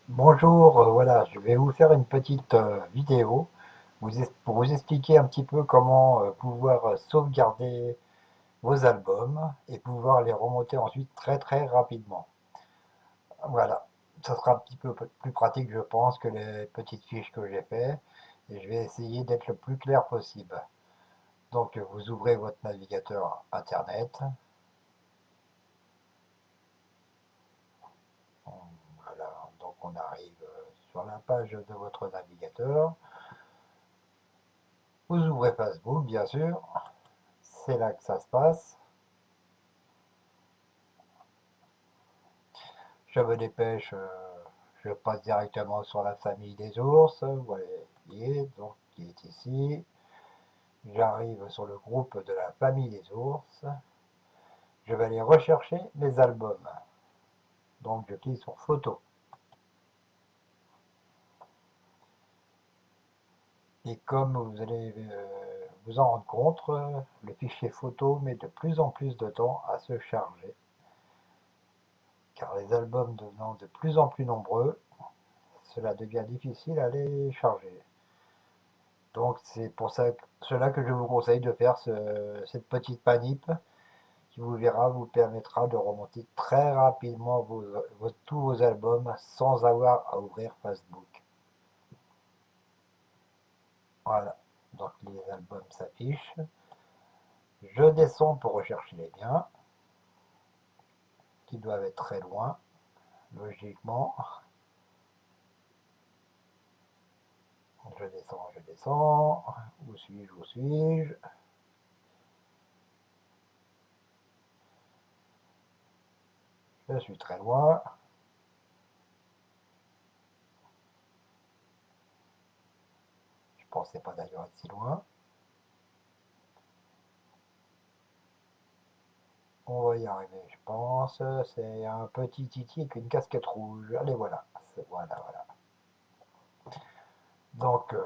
Bonjour, voilà, je vais vous faire une petite vidéo pour vous expliquer un petit peu comment pouvoir sauvegarder vos albums et pouvoir les remonter ensuite très très rapidement. Voilà, ça sera un petit peu plus pratique je pense que les petites fiches que j'ai fait et je vais essayer d'être le plus clair possible. Donc vous ouvrez votre navigateur internet, voilà, donc on arrive sur la page de votre navigateur, vous ouvrez Facebook bien sûr. C'est là que ça se passe. Je me dépêche, je passe directement sur la famille des ours. Vous voyez, donc qui est ici. J'arrive sur le groupe de la famille des ours. Je vais aller rechercher les albums. Donc je clique sur photo. Et comme vous allez vous en rendre compte, le fichier photo met de plus en plus de temps à se charger. Car les albums devenant de plus en plus nombreux, cela devient difficile à les charger. Donc c'est pour cela que je vous conseille de faire cette petite manip qui vous verra vous permettra de remonter très rapidement tous vos albums sans avoir à ouvrir Facebook. Voilà, donc les albums s'affichent. Je descends pour rechercher les biens qui doivent être très loin, logiquement. Je descends. Où suis-je, où suis-je? Je suis très loin. Je pensais pas d'ailleurs être si loin. On va y arriver, je pense. C'est un petit Titi avec une casquette rouge. Allez, voilà. Voilà, voilà. Donc,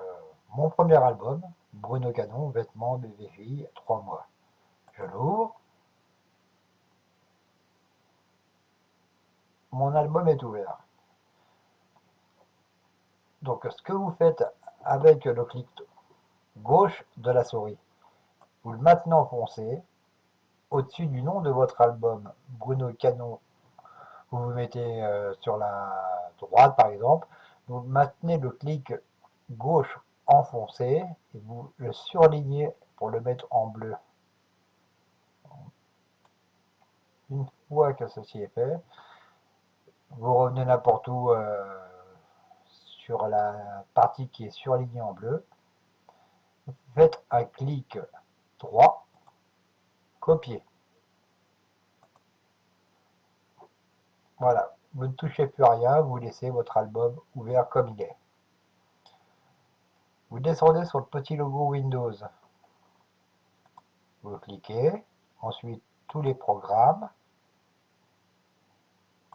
mon premier album, Bruno Canon, Vêtements, bébé fille, 3 mois. Je l'ouvre. Mon album est ouvert. Donc, ce que vous faites avec le clic gauche de la souris, vous le maintenez enfoncé au-dessus du nom de votre album, Bruno Canon. Vous vous mettez sur la droite, par exemple. Vous maintenez le clic gauche enfoncé et vous le surlignez pour le mettre en bleu. Une fois que ceci est fait, vous revenez n'importe où sur la partie qui est surlignée en bleu. Faites un clic droit, copier. Voilà, vous ne touchez plus à rien, vous laissez votre album ouvert comme il est. Vous descendez sur le petit logo Windows. Vous cliquez, ensuite tous les programmes,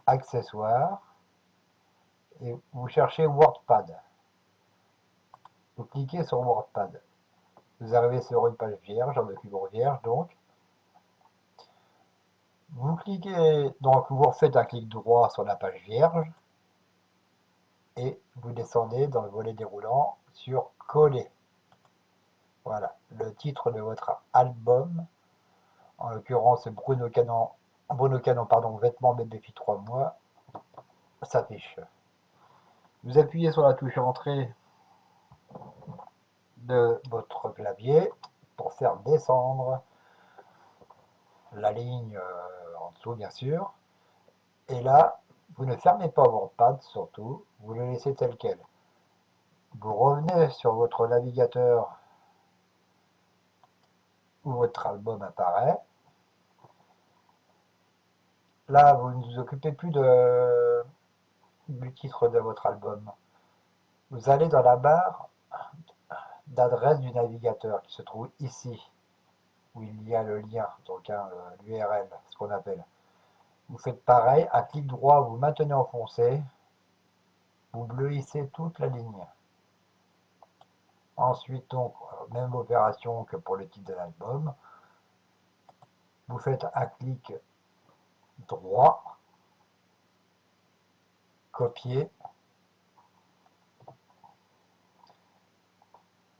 accessoires, et vous cherchez WordPad. Vous cliquez sur WordPad. Vous arrivez sur une page vierge, un document vierge donc. Vous cliquez, donc vous refaites un clic droit sur la page vierge et vous descendez dans le volet déroulant sur coller. Voilà, le titre de votre album, en l'occurrence Bruno Canon, pardon, Vêtements bébé fille 3 mois, s'affiche. Vous appuyez sur la touche entrée de votre clavier pour faire descendre la ligne en dessous, bien sûr. Et là, vous ne fermez pas WordPad surtout, vous le laissez tel quel. Vous revenez sur votre navigateur où votre album apparaît. Là, vous ne vous occupez plus du titre de votre album. Vous allez dans la barre d'adresse du navigateur qui se trouve ici, où il y a le lien, donc hein, l'URL, ce qu'on appelle. Vous faites pareil, à clic droit, vous maintenez enfoncé, vous bleuissez toute la ligne. Ensuite, donc, même opération que pour le titre de l'album, vous faites un clic droit, copier,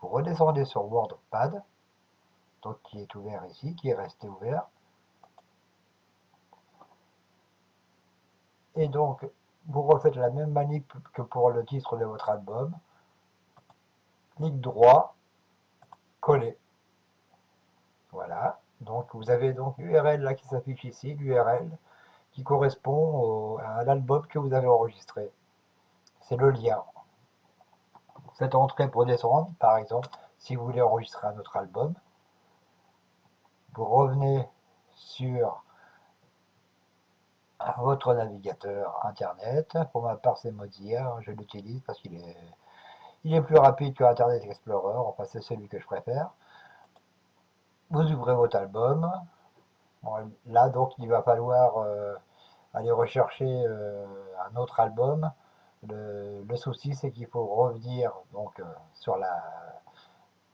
Vous redescendez sur WordPad, donc qui est ouvert ici, qui est resté ouvert. Et donc, vous refaites la même manip que pour le titre de votre album. Clic droit, coller. Voilà. Donc, vous avez donc l'URL là qui s'affiche ici, l'URL qui correspond à l'album que vous avez enregistré. C'est le lien. Faites entrer pour descendre, par exemple, si vous voulez enregistrer un autre album. Vous revenez sur votre navigateur internet. Pour ma part, c'est Mozilla, je l'utilise parce qu'il est plus rapide que Internet Explorer, enfin c'est celui que je préfère. Vous ouvrez votre album. Bon, là donc il va falloir aller rechercher un autre album. Le souci c'est qu'il faut revenir donc sur la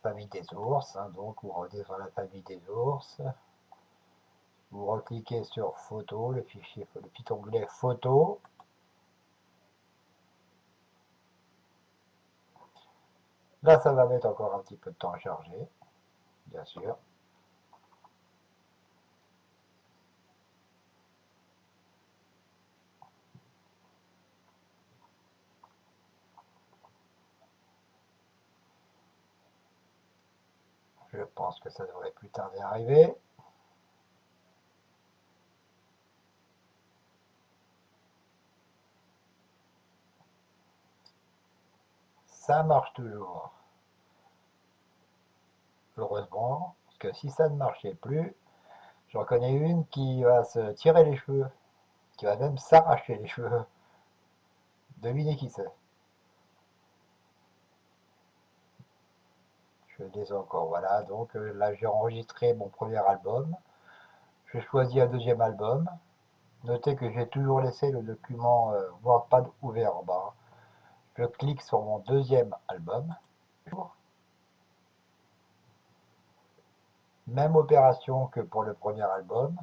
famille des ours, hein, donc vous revenez sur la famille des ours. Vous recliquez sur photo, le fichier, le petit onglet photo. Là, ça va mettre encore un petit peu de temps à charger, bien sûr. Je pense que ça devrait plus tarder à arriver. Ça marche toujours. Heureusement, parce que si ça ne marchait plus, j'en connais une qui va se tirer les cheveux, qui va même s'arracher les cheveux. Devinez qui c'est. Je les ai encore, voilà. Donc là, j'ai enregistré mon premier album. J'ai choisi un deuxième album. Notez que j'ai toujours laissé le document WordPad ouvert en bas. Je clique sur mon deuxième album. Même opération que pour le premier album.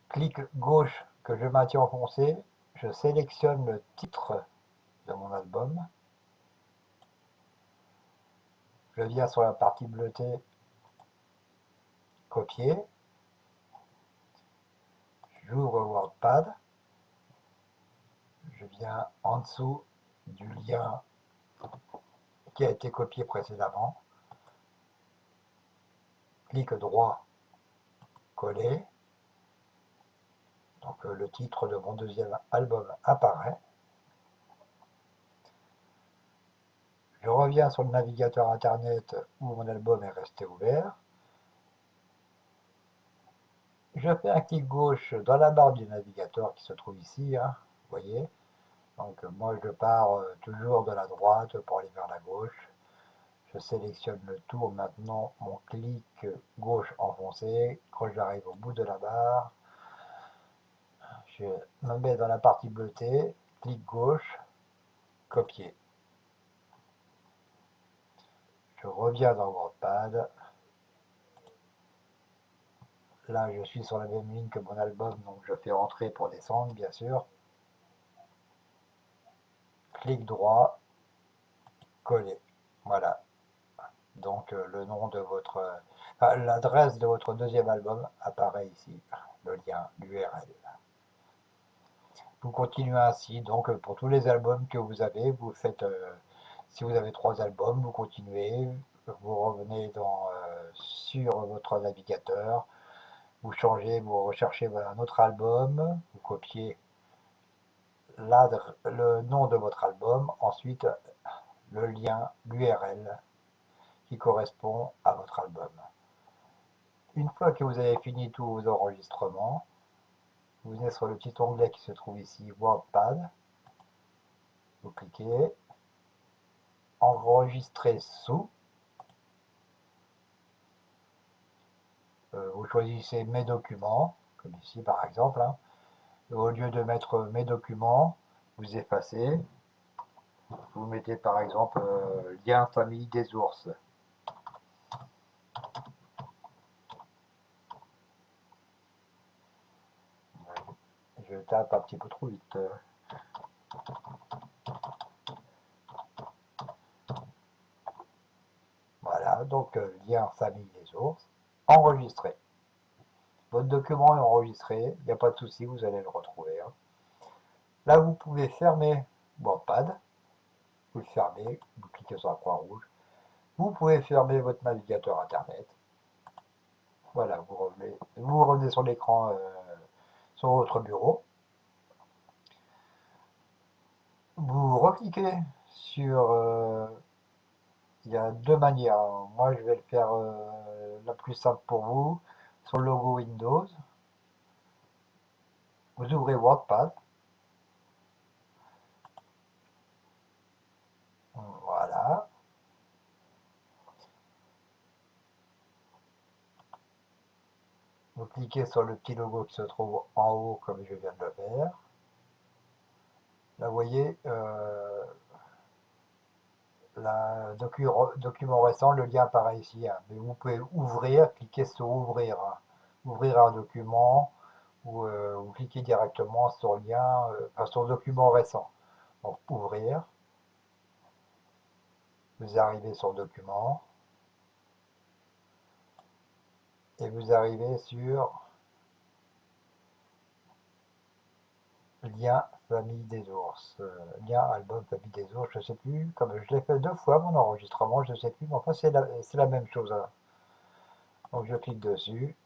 Clic gauche que je maintiens enfoncé. Je sélectionne le titre de mon album. Je viens sur la partie bleutée, copier. J'ouvre WordPad. Je viens en dessous du lien qui a été copié précédemment. Clic droit, coller. Donc le titre de mon deuxième album apparaît. Je reviens sur le navigateur internet où mon album est resté ouvert. Je fais un clic gauche dans la barre du navigateur qui se trouve ici, hein, vous voyez. Donc moi je pars toujours de la droite pour aller vers la gauche. Je sélectionne le tout maintenant, mon clic gauche enfoncé. Quand j'arrive au bout de la barre, je me mets dans la partie bleutée, clic gauche, copier. Je reviens dans WordPad. Là, je suis sur la même ligne que mon album, donc je fais entrer pour descendre, bien sûr. Clic droit, coller. Voilà. Donc le nom de votre, l'adresse de votre deuxième album apparaît ici, le lien, l'URL. Vous continuez ainsi, donc pour tous les albums que vous avez, vous faites, si vous avez 3 albums, vous continuez, vous revenez sur votre navigateur, vous changez, vous recherchez un autre album, vous copiez le nom de votre album, ensuite le lien, l'URL qui correspond à votre album. Une fois que vous avez fini tous vos enregistrements, vous venez sur le petit onglet qui se trouve ici, WordPad, vous cliquez, enregistrer sous, vous choisissez mes documents, comme ici par exemple, hein. Au lieu de mettre mes documents, vous effacez, vous mettez par exemple lien famille des ours. Je tape un petit peu trop vite. Voilà, donc lien famille des ours, enregistré. Votre document est enregistré, il n'y a pas de souci, vous allez le retrouver, hein. Là, vous pouvez fermer WordPad, vous le fermez, vous cliquez sur la croix rouge. Vous pouvez fermer votre navigateur internet. Voilà, vous revenez sur l'écran sur votre bureau. Vous recliquez sur... il y a deux manières. Moi, je vais le faire la plus simple pour vous. Sur le logo Windows, vous ouvrez WordPad. Voilà. Vous cliquez sur le petit logo qui se trouve en haut, comme je viens de le faire. Là, vous voyez, document récent, le lien apparaît ici, hein. Mais vous pouvez ouvrir, cliquer sur ouvrir, hein. Ouvrir un document, ou vous cliquez directement sur le lien, enfin, sur document récent. Donc ouvrir, vous arrivez sur document, et vous arrivez sur lien famille des ours, lien album famille des ours, je sais plus, comme je l'ai fait deux fois mon enregistrement, je sais plus, mais enfin c'est la même chose, hein. Donc je clique dessus,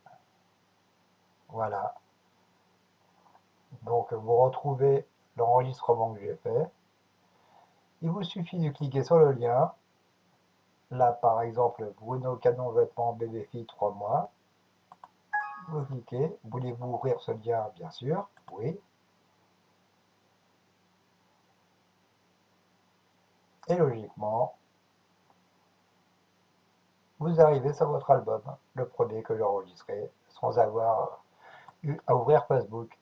voilà. Donc vous retrouvez l'enregistrement que j'ai fait. Il vous suffit de cliquer sur le lien. Là par exemple, Bruno Canon vêtements bébé fille 3 mois. Vous cliquez. Voulez-vous ouvrir ce lien? Bien sûr. Oui. Et logiquement, vous arrivez sur votre album, le premier que j'ai enregistré, sans avoir eu à ouvrir Facebook.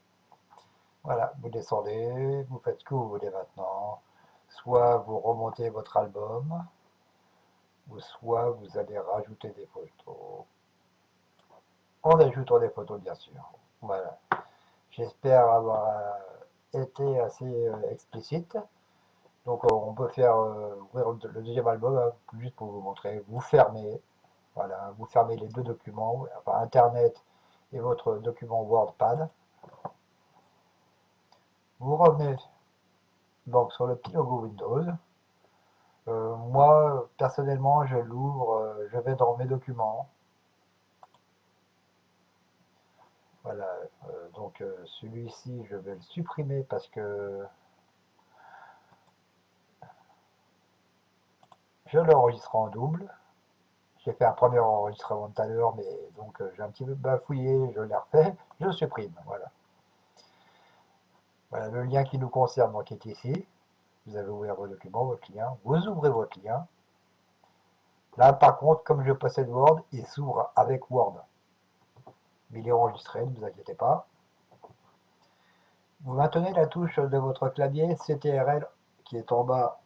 Voilà, vous descendez, vous faites ce que vous voulez maintenant. Soit vous remontez votre album, ou soit vous allez rajouter des photos. En ajoutant des photos, bien sûr. Voilà. J'espère avoir été assez explicite. Donc on peut faire ouvrir le deuxième album, hein, juste pour vous montrer. Vous fermez, voilà, vous fermez les deux documents, enfin Internet et votre document WordPad. Vous revenez donc sur le petit logo Windows. Moi, personnellement, je l'ouvre, je vais dans mes documents. Voilà, donc celui-ci, je vais le supprimer parce que je l'enregistre en double. J'ai fait un premier enregistrement tout à l'heure, mais donc j'ai un petit peu bafouillé, je l'ai refait, je supprime. Voilà. Voilà le lien qui nous concerne, donc est ici. Vous avez ouvert vos documents, votre lien, vous ouvrez votre lien. Là, par contre, comme je possède Word, il s'ouvre avec Word. Mais il est enregistré, ne vous inquiétez pas. Vous maintenez la touche de votre clavier CTRL qui est en bas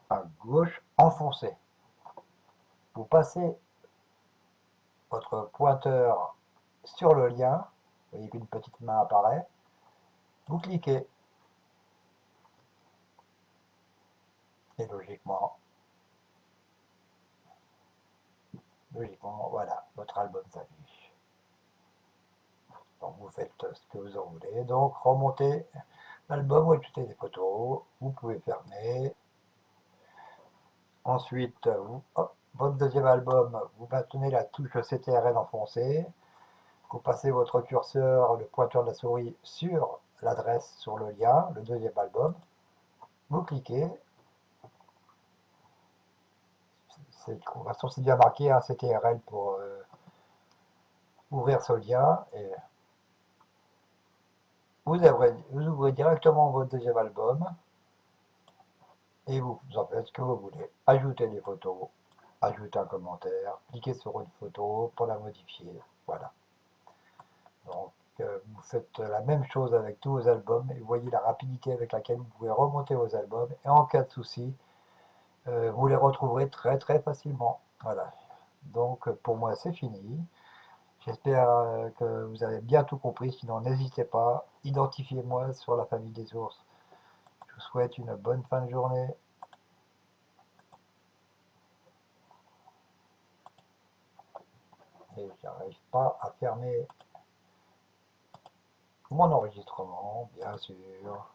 à gauche, enfoncée. Vous passez votre pointeur sur le lien, vous voyez qu'une petite main apparaît, vous cliquez, et logiquement, voilà, votre album s'affiche. Donc vous faites ce que vous en voulez, donc remontez l'album, vous ajoutez des photos, vous pouvez fermer. Ensuite, votre deuxième album, vous maintenez la touche CTRL enfoncée, vous passez votre curseur, le pointeur de la souris sur l'adresse, sur le lien, le deuxième album, vous cliquez, de toute façon c'est bien marqué, hein, CTRL pour ouvrir ce lien, et vous ouvrez directement votre deuxième album, et vous en faites ce que vous voulez. Ajouter des photos, ajouter un commentaire, cliquez sur une photo pour la modifier, voilà. Donc vous faites la même chose avec tous vos albums, et vous voyez la rapidité avec laquelle vous pouvez remonter vos albums, et en cas de souci, vous les retrouverez très très facilement. Voilà. Donc pour moi c'est fini. J'espère que vous avez bien tout compris. Sinon n'hésitez pas, identifiez-moi sur la famille des ours. Je vous souhaite une bonne fin de journée. et j'arrive pas à fermer mon enregistrement, bien sûr.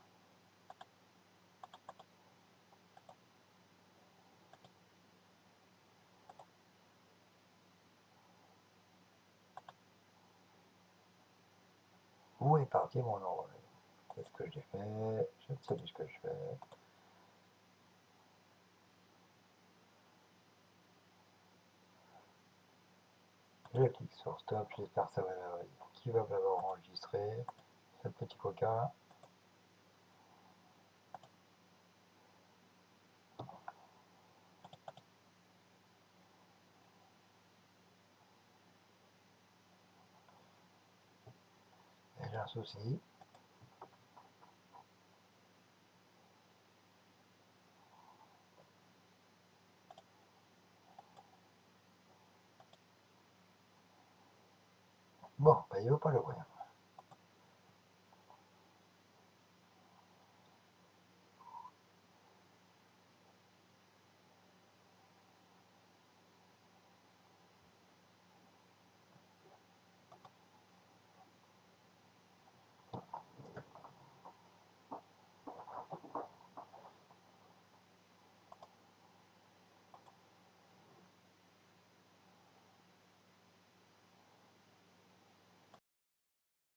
Où est parti mon enregistrement? Qu'est-ce que j'ai fait? Je ne sais plus ce que je fais. Je clique sur stop, j'espère que ça va qui va l'avoir enregistré. Ce petit coquin. Et j'ai un souci. Bon, bah, il veut pas l'ouvrir.